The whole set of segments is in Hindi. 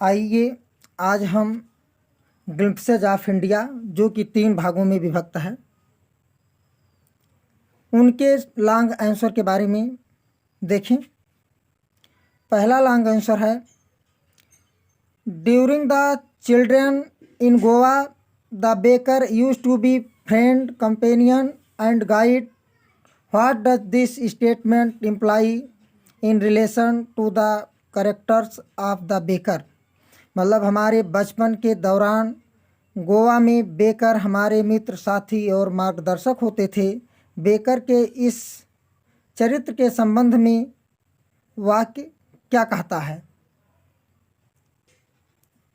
आइए आज हम ग्लिम्पसेज ऑफ इंडिया जो कि 3 भागों में विभक्त है उनके लॉन्ग आंसर के बारे में देखें। पहला लॉन्ग आंसर है during the children in Goa the baker used to be friend companion and guide. What does this statement imply in relation to the characters of the baker. मतलब हमारे बचपन के दौरान गोवा में बेकर हमारे मित्र साथी और मार्गदर्शक होते थे। बेकर के इस चरित्र के संबंध में वाक्य क्या कहता है?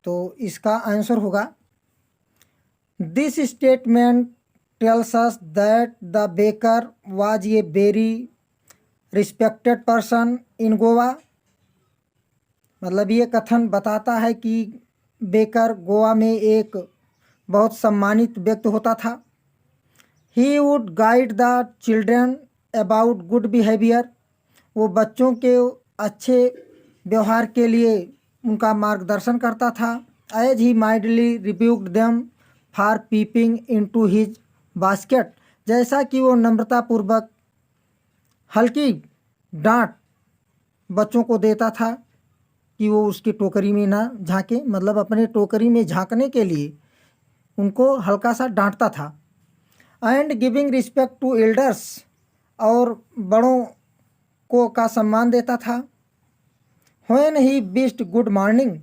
तो इसका आंसर होगा this statement tells us that the baker was a very respected person in Goa. मतलब ये कथन बताता है कि बेकर गोवा में एक बहुत सम्मानित व्यक्ति होता था। He would guide the children about good behaviour. वो बच्चों के अच्छे व्यवहार के लिए उनका मार्गदर्शन करता था। As he mildly rebuked them for peeping into his basket. जैसा कि वो नम्रतापूर्वक हल्की डांट बच्चों को देता था कि वो उसकी टोकरी में ना झांके, मतलब अपने टोकरी में झांकने के लिए उनको हल्का सा डांटता था। And giving respect to elders, और बड़ों को का सम्मान देता था। When he wished good morning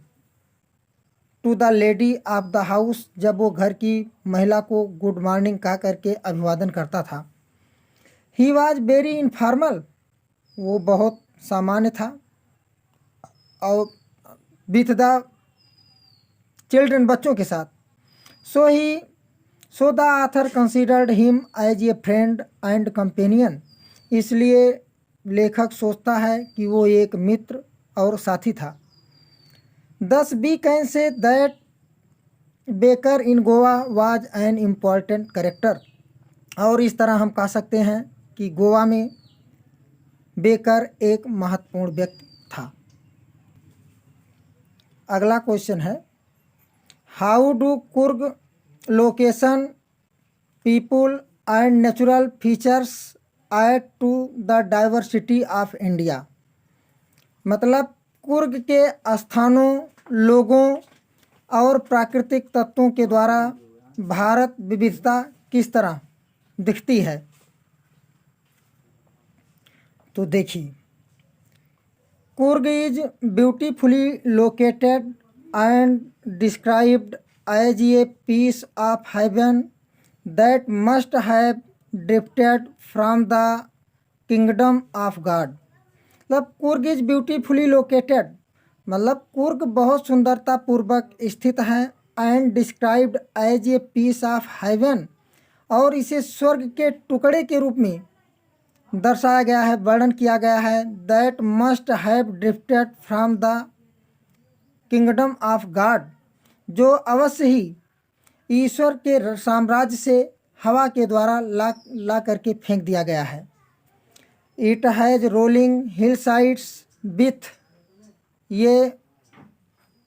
to the lady of the house, जब वो घर की महिला को गुड मॉर्निंग कह करके अभिवादन करता था। ही वॉज वेरी इनफॉर्मल, वो बहुत सामान्य था। और विथ द चिल्ड्रन, बच्चों के साथ। So the author considered him as a friend and companion. इसलिए लेखक सोचता है कि वो एक मित्र और साथी था। Thus we can say that baker in Goa was an important character. और इस तरह हम कह सकते हैं कि गोवा में बेकर एक महत्वपूर्ण व्यक्ति था। अगला क्वेश्चन है how do Coorg location people and natural features add to the diversity of India. मतलब कुर्ग के स्थानों, लोगों और प्राकृतिक तत्वों के द्वारा भारत विविधता किस तरह दिखती है। तो देखिए, Coorg is beautifully located and described as a piece of heaven that must have drifted from the kingdom of God। मतलब कुर्ग इज ब्यूटीफुली लोकेटेड, मतलब कुर्ग बहुत सुंदरता पूर्वक स्थित है। And described as a piece of heaven, और इसे स्वर्ग के टुकड़े के रूप में दर्शाया गया है, वर्णन किया गया है। That must have drifted from the kingdom of God, जो अवश्य ही ईश्वर के साम्राज्य से हवा के द्वारा ला करके फेंक दिया गया है। It has rolling hillsides with ये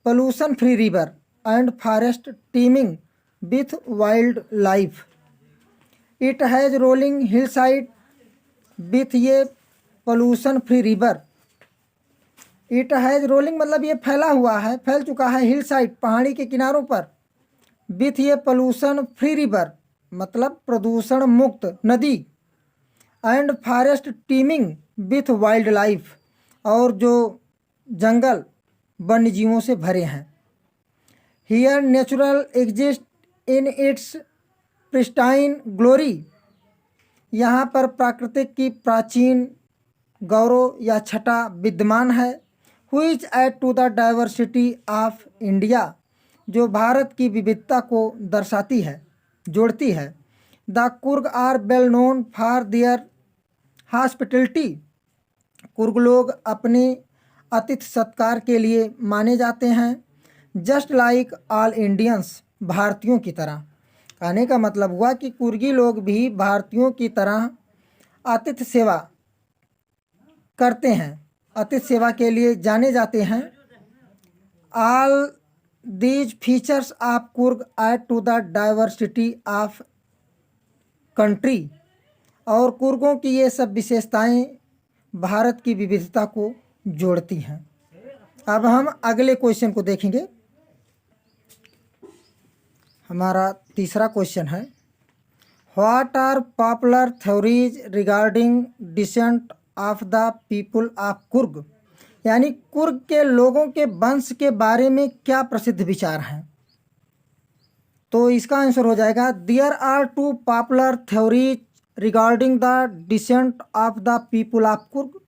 pollution free river and forest teeming with wildlife. It has rolling hillside with ये pollution free river. It has rolling मतलब ये फैला हुआ है, फैल चुका है, हिल साइड पहाड़ी के किनारों पर। विथ ये पोल्यूशन फ्री रिवर मतलब प्रदूषण मुक्त नदी। And forest teeming with wild life, और जो जंगल वन्य जीवों से भरे हैं। Here natural exist in its pristine glory. यहाँ पर प्राकृतिक की प्राचीन गौरव या छटा विद्यमान है। Which add to the diversity of India, जो भारत की विविधता को दर्शाती है, जोड़ती है। The Coorg are well known for their hospitality. Coorg लोग अपने आतिथ्य सत्कार के लिए माने जाते हैं। जस्ट लाइक ऑल इंडियंस, भारतीयों की तरह। कहने का मतलब हुआ कि कुर्गी लोग भी भारतीयों की तरह आतिथ्य सेवा करते हैं, आतिथ्य सेवा के लिए जाने जाते हैं। All these features of Coorg add to the diversity of country. और कुर्गों की ये सब विशेषताएं भारत की विविधता को जोड़ती हैं। अब हम अगले क्वेश्चन को देखेंगे। हमारा तीसरा क्वेश्चन है, what are popular theories regarding descent of the people of Coorg. यानी कुर्ग के लोगों के वंश के बारे में क्या प्रसिद्ध विचार हैं। तो इसका आंसर हो जाएगा, there are two popular theories regarding the descent of the people of Coorg.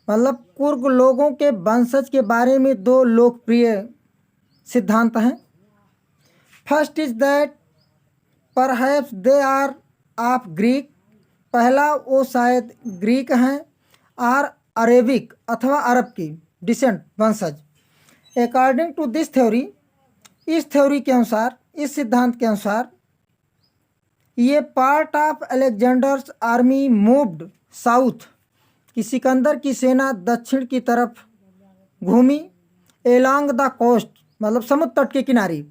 मतलब कुर्ग लोगों के वंशज के बारे में दो लोकप्रिय सिद्धांत हैं। First is that perhaps they are of Greek. पहला, वो शायद ग्रीक हैं, और अरेबिक अथवा अरब की डिसेंट वंशज। अकॉर्डिंग टू दिस थ्योरी, इस थ्योरी के अनुसार, इस सिद्धांत के अनुसार, ये part of Alexander's army moved south, कि सिकंदर की सेना दक्षिण की तरफ घूमी, एलॉन्ग द कोस्ट मतलब समुद्र तट के किनारे।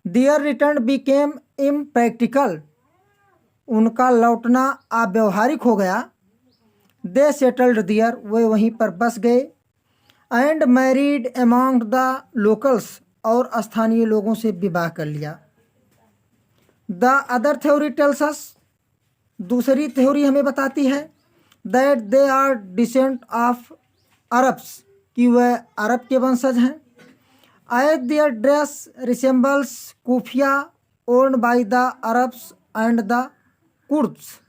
देयर रिटर्न बिकेम इम्प्रैक्टिकल, उनका लौटना अव्यवहारिक हो गया। दे सेटल्ड देयर, वे वहीं पर बस गए। And married among the locals, और स्थानीय लोगों से विवाह कर लिया। The other theory tells us, दूसरी थ्योरी हमें बताती है, that they are descent of Arabs, कि वह अरब के वंशज हैं। As their dress resembles kufia owned by the Arabs and the Kurds.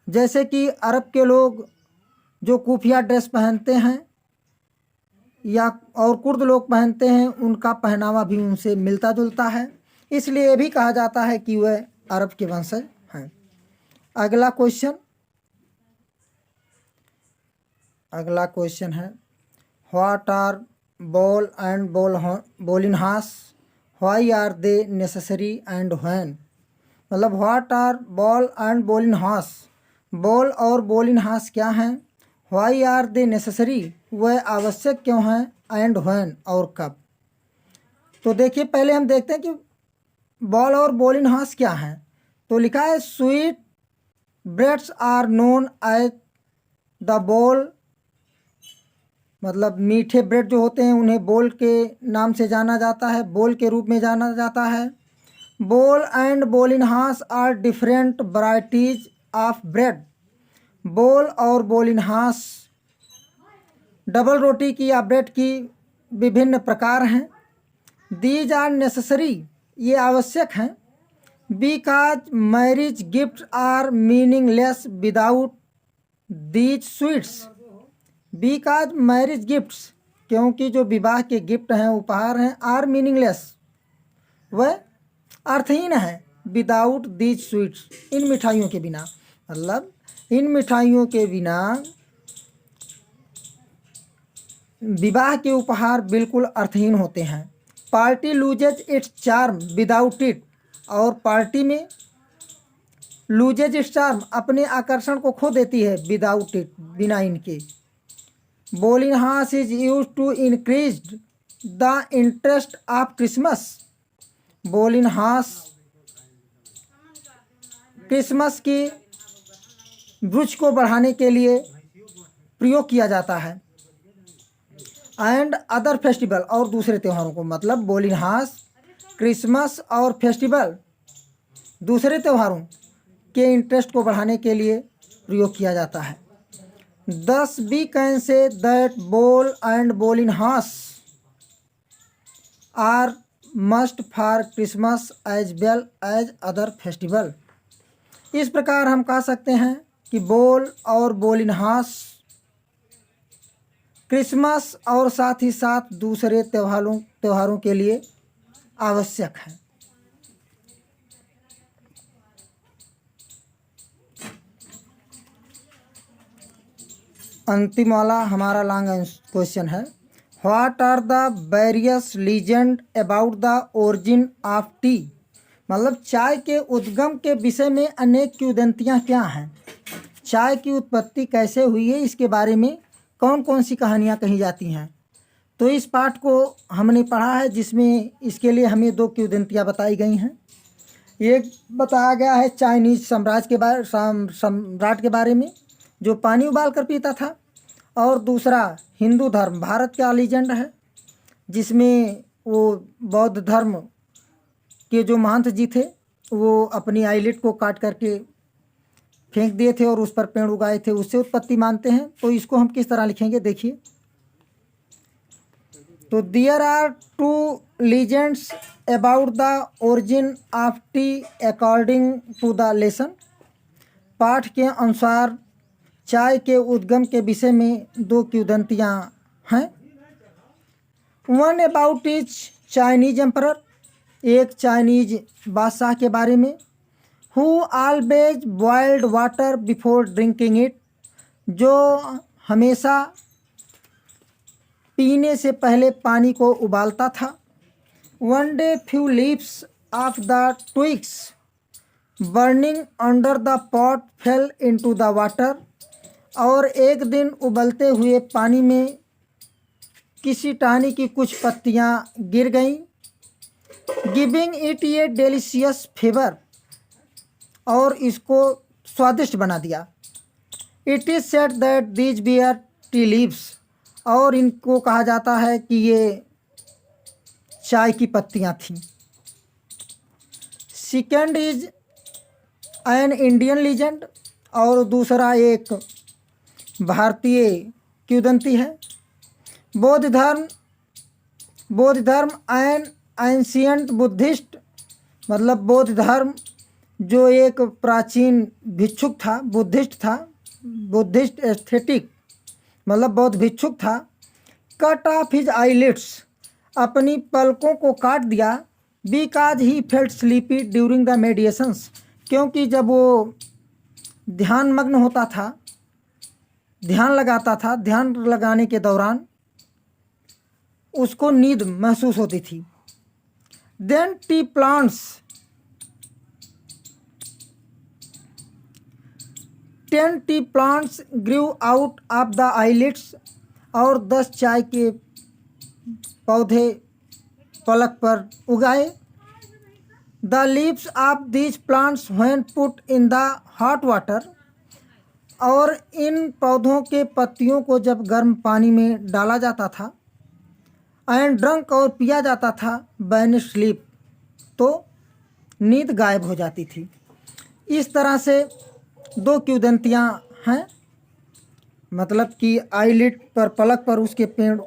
जैसे कि अरब के लोग जो कुफिया ड्रेस पहनते हैं या और कुर्द लोग पहनते हैं, उनका पहनावा भी उनसे मिलता जुलता है, इसलिए ये भी कहा जाता है कि वह अरब के वंशज हैं। अगला क्वेश्चन है, व्हाट आर बॉल एंड बॉलिन हार्स, why are they necessary and when. मतलब व्हाट आर बॉल एंड बॉलिन हार्स, बॉल और बॉलिन हार्स क्या हैं, व्हाई आर दे नेसेसरी, वह आवश्यक क्यों हैं, एंड व्हेन, और कब। तो देखिए, पहले हम देखते हैं कि बॉल और बॉलिन हार्स क्या हैं। तो लिखा है, sweet breads are known as the bol, मतलब मीठे ब्रेड जो होते हैं उन्हें बॉल के नाम से जाना जाता है, बॉल के रूप में जाना जाता है। बॉल एंड बॉलिन हार्स are different varieties of bread. बॉल और बॉलिन हार्स डबल रोटी की या ब्रेड की विभिन्न प्रकार हैं। दीज आर नेसेसरी, ये आवश्यक हैं। Because marriage gift are meaningless without these sweets. Because marriage gifts, क्योंकि जो विवाह के गिफ्ट हैं, उपहार हैं, आर मीनिंगलेस, वह अर्थहीन है, विदाउट दीज स्वीट्स, इन मिठाइयों के बिना। मतलब इन मिठाइयों के बिना विवाह के उपहार बिल्कुल अर्थहीन होते हैं। Party loses it's charm without it, और पार्टी में लूजेज इट्स चार्म, अपने आकर्षण को खो देती है, विदाउट इट, बिना इनके। बॉलिन हार्स is use to increase the interest of Christmas. बॉलिन हार्स क्रिसमस की वृक्ष को बढ़ाने के लिए प्रयोग किया जाता है। एंड अदर फेस्टिवल, और दूसरे त्योहारों को, मतलब बॉलिन हार्स क्रिसमस और फेस्टिवल दूसरे त्योहारों के इंटरेस्ट को बढ़ाने के लिए प्रयोग किया जाता है। Thus we can say that ball and bowling horse are must for Christmas as well as other festival। इस प्रकार हम कह सकते हैं कि बॉल और बॉलिन हार्स क्रिसमस और साथ ही साथ दूसरे त्योहारों के लिए आवश्यक है। अंतिम वाला हमारा लॉन्ग क्वेश्चन है, what are the various legend about the origin of tea. मतलब चाय के उद्गम के विषय में अनेक किंवदंतियाँ क्या हैं, चाय की उत्पत्ति कैसे हुई है, इसके बारे में कौन कौन सी कहानियाँ कही जाती हैं। तो इस पाठ को हमने पढ़ा है, जिसमें इसके लिए हमें 2 किंवदंतियाँ बताई गई हैं। एक बताया गया है चाइनीज सम्राट के बारे में, जो पानी उबाल कर पीता था, और दूसरा हिंदू धर्म भारत का लीजेंड है, जिसमें वो बौद्ध धर्म के जो महंत जी थे वो अपनी आईलिट को काट करके फेंक दिए थे और उस पर पेड़ उगाए थे, उससे उत्पत्ति मानते हैं। तो इसको हम किस तरह लिखेंगे, देखिए। तो there are 2 legends about the origin of tea according to the lesson. पाठ के अनुसार चाय के उद्गम के विषय में 2 किंवदंतियाँ हैं। One about is Chinese emperor, एक चाइनीज बादशाह के बारे में, who always boiled water before drinking it, जो हमेशा पीने से पहले पानी को उबालता था। One day few leaves of the twigs burning under the pot fail into the water, और एक दिन उबलते हुए पानी में किसी टहनी की कुछ पत्तियां गिर गईं, giving it a delicious flavour, और इसको स्वादिष्ट बना दिया। It is said that these were tea leaves, और इनको कहा जाता है कि ये चाय की पत्तियां थीं। Second is an Indian legend, और दूसरा एक भारतीय किंवदंती है। बौद्ध धर्म एन एंशियंट बुद्धिस्ट, मतलब बौद्ध धर्म जो एक प्राचीन भिक्षुक था, बुद्धिस्ट एस्थेटिक मतलब बौद्ध भिक्षुक था। कट ऑफ हिज आईलिड्स, अपनी पलकों को काट दिया। Because he felt sleepy during the meditations, क्योंकि जब वो ध्यान मग्न होता था, ध्यान लगाता था, ध्यान लगाने के दौरान उसको नींद महसूस होती थी। Then tea plants 10 tea plants grew out of the eyelids, और 10 चाय के पौधे पलक पर उगाए। The leaves of these plants when put in the hot water, और इन पौधों के पत्तियों को जब गर्म पानी में डाला जाता था, एंड ड्रंक और पिया जाता था, बैन स्लीप, तो नींद गायब हो जाती थी। इस तरह से 2 किंवदंतियाँ हैं, मतलब कि आईलिड पर पलक पर उसके पेड़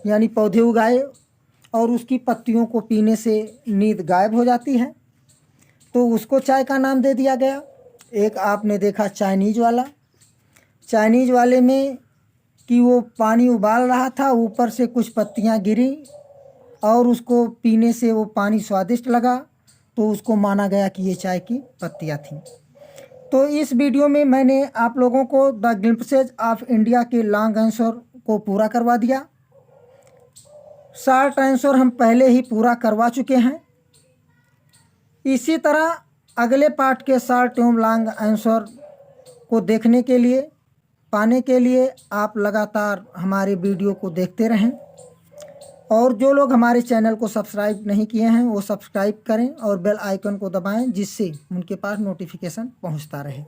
यानी पौधे उगाए और उसकी पत्तियों को पीने से नींद गायब हो जाती है, तो उसको चाय का नाम दे दिया गया। एक आपने देखा चाइनीज वाले में कि वो पानी उबाल रहा था, ऊपर से कुछ पत्तियां गिरी और उसको पीने से वो पानी स्वादिष्ट लगा, तो उसको माना गया कि ये चाय की पत्तियां थीं। तो इस वीडियो में मैंने आप लोगों को द ग्लिम्पसेज ऑफ इंडिया के लॉन्ग आंसर को पूरा करवा दिया। शॉर्ट आंसर हम पहले ही पूरा करवा चुके हैं। इसी तरह अगले पार्ट के शॉर्ट एवं लॉन्ग आंसर को देखने के लिए, पाने के लिए आप लगातार हमारे वीडियो को देखते रहें, और जो लोग हमारे चैनल को सब्सक्राइब नहीं किए हैं वो सब्सक्राइब करें और बेल आइकन को दबाएं, जिससे उनके पास नोटिफिकेशन पहुंचता रहे।